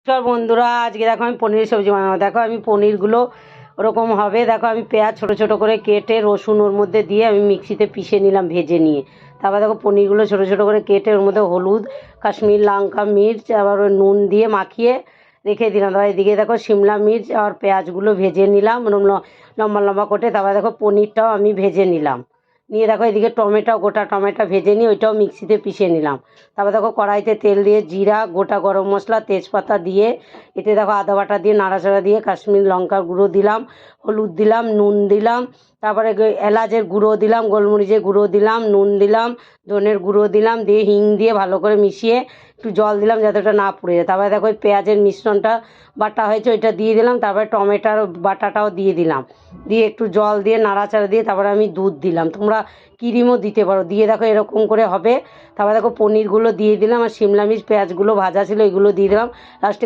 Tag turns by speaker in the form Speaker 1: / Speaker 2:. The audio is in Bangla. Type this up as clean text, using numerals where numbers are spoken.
Speaker 1: নমস্কার বন্ধুরা, আজকে দেখো আমি পনিরের সবজি বানাবো। দেখো আমি পনিরগুলো ওরকম হবে। দেখো আমি পেঁয়াজ ছোট ছোট করে কেটে রসুন ওর মধ্যে দিয়ে আমি মিক্সিতে পিষে নিলাম ভেজে নিয়ে। তারপর দেখো পনিরগুলো ছোট ছোট করে কেটে ওর মধ্যে হলুদ, কাশ্মীর লঙ্কা, মির্চ আবার ওই নুন দিয়ে মাখিয়ে রেখে দিলাম। তারপর এদিকে দেখো শিমলা মির্চ আর পেঁয়াজগুলো ভেজে নিলাম লম্বা লম্বা করে। তারপর দেখো পনিরটাও আমি ভেজে নিলাম। নিয়ে দেখো এদিকে গোটা টমেটো ভেজে নিয়ে ওইটাও মিক্সিতে পিষে নিলাম। তারপর দেখো কড়াইতে তেল দিয়ে জিরা, গোটা গরম মশলা, তেজপাতা দিয়ে এতে দেখো আদা বাটা দিয়ে নাড়াচাড়া দিয়ে কাশ্মীর লঙ্কার গুঁড়ো দিলাম, হলুদ দিলাম, নুন দিলাম, তারপরে এলাচের গুঁড়ো দিলাম, গোলমরিচের গুঁড়ো দিলাম, নুন দিলাম, ধনের গুঁড়ো দিলাম, দিয়ে হিং দিয়ে ভালো করে মিশিয়ে একটু জল দিলাম যাতে ওটা না পুড়ে যায়। তারপরে দেখো ওই পেঁয়াজের মিশ্রণটা বাটা হয়েছে ওইটা দিয়ে দিলাম। তারপরে টমেটোর বাটাটাও দিয়ে দিলাম, দিয়ে একটু জল দিয়ে নাড়াচাড়া দিয়ে তারপরে আমি দুধ দিলাম। তোমরা ক্রিমও দিতে পারো। দিয়ে দেখো এরকম করে হবে। তারপরে দেখো পনিরগুলো দিয়ে দিলাম আর শিমলা মির্চ পেঁয়াজগুলো ভাজা ছিল এগুলো দিয়ে দিলাম। লাস্টে